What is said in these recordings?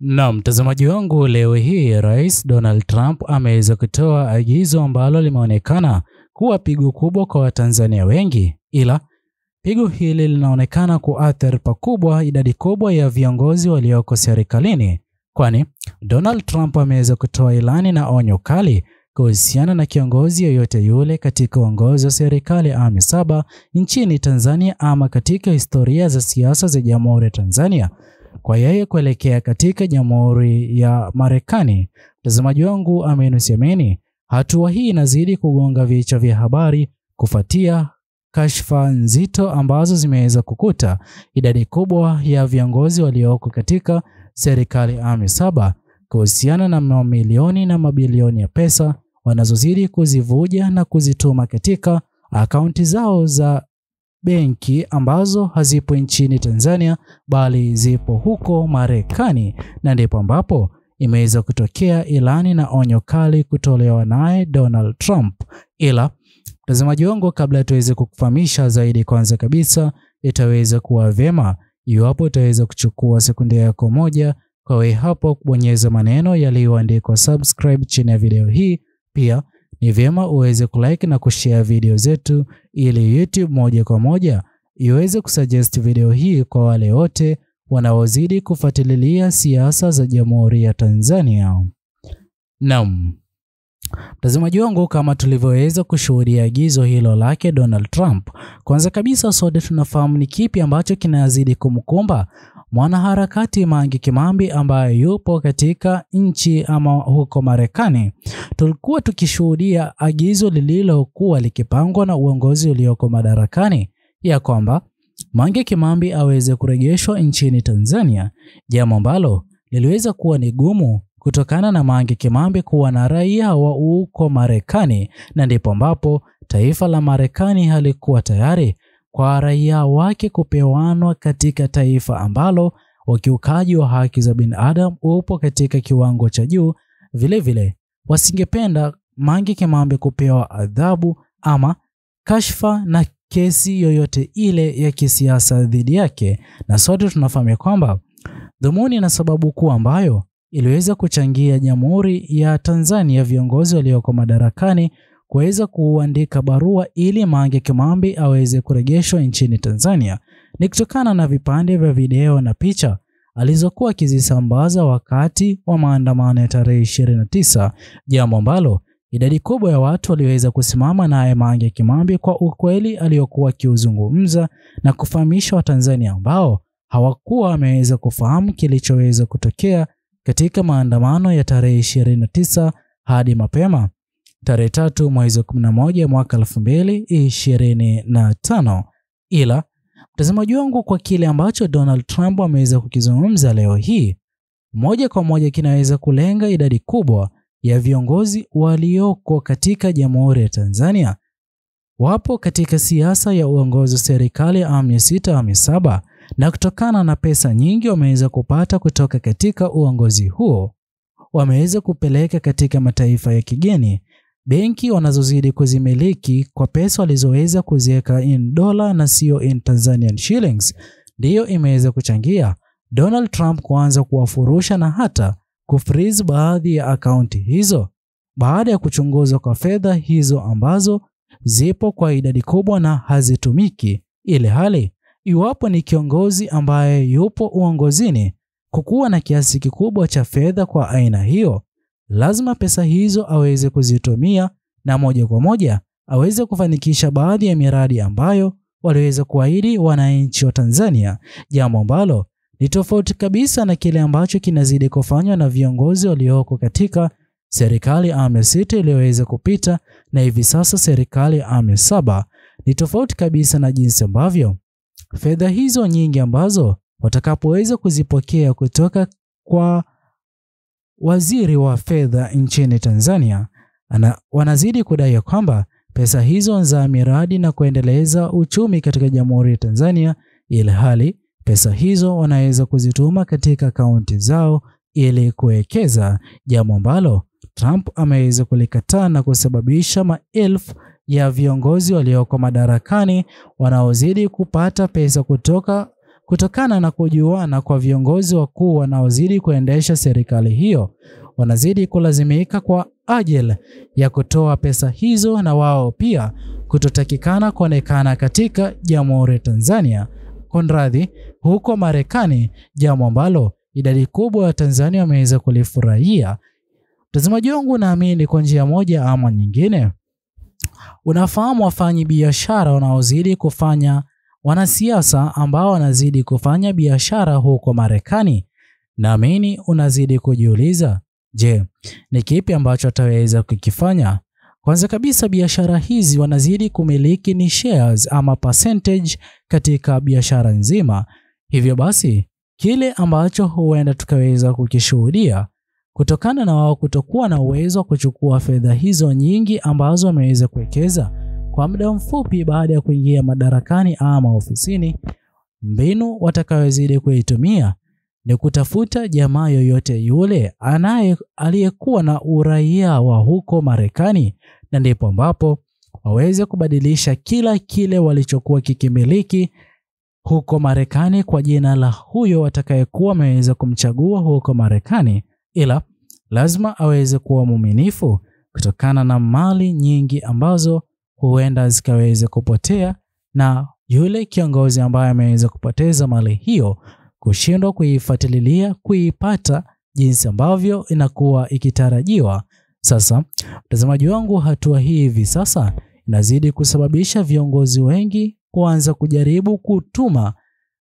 Na mtazamaji wangu, leo hii Rais Donald Trump ameweza kutoa agizo ambalo limeonekana kuwa pigo kubwa kwa Watanzania wengi, ila pigo hili linaonekana kuathiri pakubwa idadi kubwa ya viongozi walioko serikalini, kwani Donald Trump ameweza kutoa ilani na onyo kali kuhusiana na kiongozi yoyote yule katika uongozi wa serikali awamu 7 nchini Tanzania ama katika historia za siasa za Jamhuri ya Tanzania kwa yeye kuelekea katika Jamhuri ya Marekani. Mtazamaji wangu, amini usiamini, hatua hii inazidi kugonga vichwa vya habari kufuatia kashfa nzito ambazo zimeweza kukuta idadi kubwa ya viongozi walioko katika serikali awamu 7 kuhusiana na mamilioni na mabilioni ya pesa wanazozidi kuzivuja na kuzituma katika akaunti zao za benki ambazo hazipo nchini Tanzania bali zipo huko Marekani, na ndipo ambapo imeweza kutokea ilani na onyo kali kutolewa naye Donald Trump. Ila mtazamaji wangu, kabla tuweze kukufahamisha zaidi, kwanza kabisa itaweza kuwa vyema iwapo utaweza kuchukua sekunde yako moja kwa wewe hapo kubonyeza maneno yaliyoandikwa subscribe chini ya video hii. Pia ni vyema uweze kulike na kushare video zetu ili YouTube moja kwa moja iweze kusuggest video hii kwa wale wote wanaozidi kufuatilia siasa za Jamhuri ya Tanzania. Naam, mtazamaji wangu, kama tulivyoweza kushuhudia agizo hilo lake Donald Trump, kwanza kabisa sote tunafahamu ni kipi ambacho kinazidi kumkumba mwanaharakati Mange Kimambi ambaye yupo katika nchi ama huko Marekani. Tulikuwa tukishuhudia agizo lililokuwa likipangwa na uongozi ulioko madarakani ya kwamba Mange Kimambi aweze kurejeshwa nchini Tanzania, jambo ambalo liliweza kuwa ni gumu kutokana na Mange Kimambi kuwa na raia wa huko Marekani, na ndipo ambapo taifa la Marekani halikuwa tayari kwa raia wake kupewanwa katika taifa ambalo ukiukaji wa haki za binadamu upo katika kiwango cha juu. Vile vile wasingependa Mange Kimambi kupewa adhabu ama kashfa na kesi yoyote ile ya kisiasa dhidi yake, na sote tunafahamu kwamba dhumuni na sababu kuu ambayo iliweza kuchangia Jamhuri ya Tanzania viongozi walioko madarakani kuweza kuandika barua ili Mange Kimambi aweze kurejeshwa nchini Tanzania ni kutokana na vipande vya video na picha alizokuwa akizisambaza wakati wa maandamano ya tarehe 29, jambo ambalo idadi kubwa ya watu waliweza kusimama naye Mange Kimambi kwa ukweli aliyokuwa akiuzungumza na kufahamisha Watanzania ambao hawakuwa wameweza kufahamu kilichoweza kutokea katika maandamano ya tarehe 29 hadi mapema tarehe 3 mwezi wa 11 mwaka 2025. Ila mtazamaji wangu, kwa kile ambacho Donald Trump ameweza kukizungumza leo hii, moja kwa moja kinaweza kulenga idadi kubwa ya viongozi walioko katika Jamhuri ya Tanzania wapo katika siasa ya uongozi serikali awamu 6 awamu 7, na kutokana na pesa nyingi wameweza kupata kutoka katika uongozi huo wameweza kupeleka katika mataifa ya kigeni. Benki wanazozidi kuzimiliki kwa pesa walizoweza kuziweka in dola na sio in Tanzanian shillings ndiyo imeweza kuchangia Donald Trump kuanza kuwafurusha na hata kufreeze baadhi ya akaunti hizo baada ya kuchunguzwa kwa fedha hizo ambazo zipo kwa idadi kubwa na hazitumiki. Ile hali iwapo ni kiongozi ambaye yupo uongozini kukuwa na kiasi kikubwa cha fedha kwa aina hiyo, lazima pesa hizo aweze kuzitumia na moja kwa moja aweze kufanikisha baadhi ya miradi ambayo waliweza kuahidi wananchi wa Tanzania, jambo ambalo ni tofauti kabisa na kile ambacho kinazidi kufanywa na viongozi walioko katika serikali awamu 6 iliyoweza kupita na hivi sasa serikali awamu 7. Ni tofauti kabisa na jinsi ambavyo fedha hizo nyingi ambazo watakapoweza kuzipokea kutoka kwa waziri wa fedha nchini Tanzania wanazidi kudai kwamba pesa hizo za miradi na kuendeleza uchumi katika Jamhuri ya Tanzania, ili hali pesa hizo wanaweza kuzituma katika akaunti zao ili kuwekeza, jambo ambalo Trump ameweza kulikataa na kusababisha maelfu ya viongozi walioko madarakani wanaozidi kupata pesa kutoka kutokana na kujuana kwa viongozi wakuu wanaozidi kuendesha serikali hiyo, wanazidi kulazimika kwa ajili ya kutoa pesa hizo na wao pia kutotakikana kuonekana katika Jamhuri ya Tanzania, kunradhi, huko Marekani, jambo ambalo idadi kubwa ya Tanzania wameweza kulifurahia. Mtazamaji wangu, naamini kwa njia moja ama nyingine unafahamu wafanyi biashara wanaozidi kufanya, wanasiasa ambao wanazidi kufanya biashara huko Marekani. Naamini unazidi kujiuliza, je, ni kipi ambacho ataweza kukifanya? Kwanza kabisa, biashara hizi wanazidi kumiliki ni shares ama percentage katika biashara nzima. Hivyo basi, kile ambacho huenda tukaweza kukishuhudia kutokana na wao kutokuwa na uwezo wa kuchukua fedha hizo nyingi ambazo wameweza kuwekeza kwa muda mfupi baada ya kuingia madarakani ama ofisini, mbinu watakayozidi kuitumia ni kutafuta jamaa yoyote yule aliyekuwa na uraia wa huko Marekani, na ndipo ambapo waweze kubadilisha kila kile walichokuwa kikimiliki huko Marekani kwa jina la huyo watakayekuwa wameweza kumchagua huko Marekani, ila lazima aweze kuwa muaminifu kutokana na mali nyingi ambazo huenda zikaweze kupotea na yule kiongozi ambaye ameweza kupoteza mali hiyo kushindwa kuifuatilia kuipata jinsi ambavyo inakuwa ikitarajiwa. Sasa mtazamaji wangu, hatua hii hivi sasa inazidi kusababisha viongozi wengi kuanza kujaribu kutuma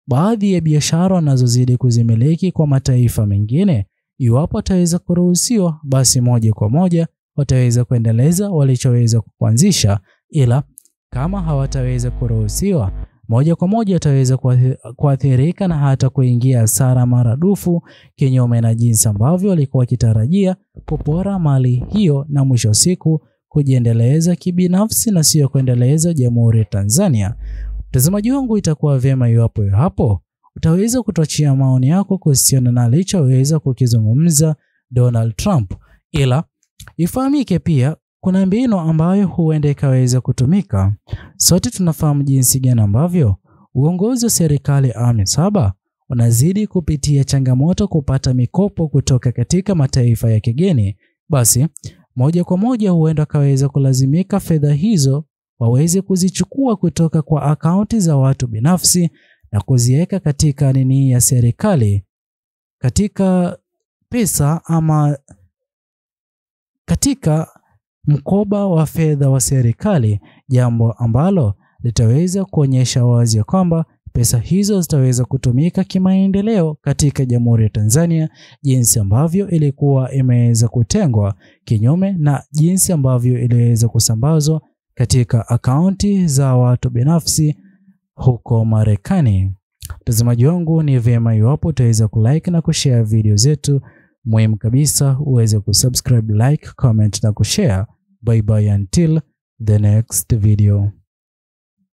baadhi ya biashara wanazozidi kuzimiliki kwa mataifa mengine. Iwapo wataweza kuruhusiwa, basi moja kwa moja wataweza kuendeleza walichoweza kuanzisha, ila kama hawataweza kuruhusiwa, moja kwa moja wataweza kuathirika na hata kuingia hasara maradufu, kinyume na jinsi ambavyo walikuwa wakitarajia kupora mali hiyo na mwisho siku kujiendeleza kibinafsi na sio kuendeleza Jamhuri ya Tanzania. Mtazamaji wangu, itakuwa vyema iwapo hapo utaweza kutochia maoni yako kuhusiana na alichoweza kukizungumza Donald Trump, ila ifahamike pia kuna mbinu ambayo huenda ikaweza kutumika. Sote tunafahamu jinsi gani ambavyo uongozi wa serikali awamu 7 unazidi kupitia changamoto kupata mikopo kutoka katika mataifa ya kigeni. Basi moja kwa moja huenda kaweza kulazimika fedha hizo waweze kuzichukua kutoka kwa akaunti za watu binafsi na kuziweka katika nini ya serikali, katika pesa ama katika mkoba wa fedha wa serikali, jambo ambalo litaweza kuonyesha wazi kwamba pesa hizo zitaweza kutumika kimaendeleo katika Jamhuri ya Tanzania, jinsi ambavyo ilikuwa imeweza kutengwa, kinyume na jinsi ambavyo iliweza kusambazwa katika akaunti za watu binafsi huko Marekani. Mtazamaji wangu, ni vyema iwapo utaweza kulike na kushare video zetu. Muhimu kabisa uweze kusubscribe, like, comment na kushare. Bye bye until the next video.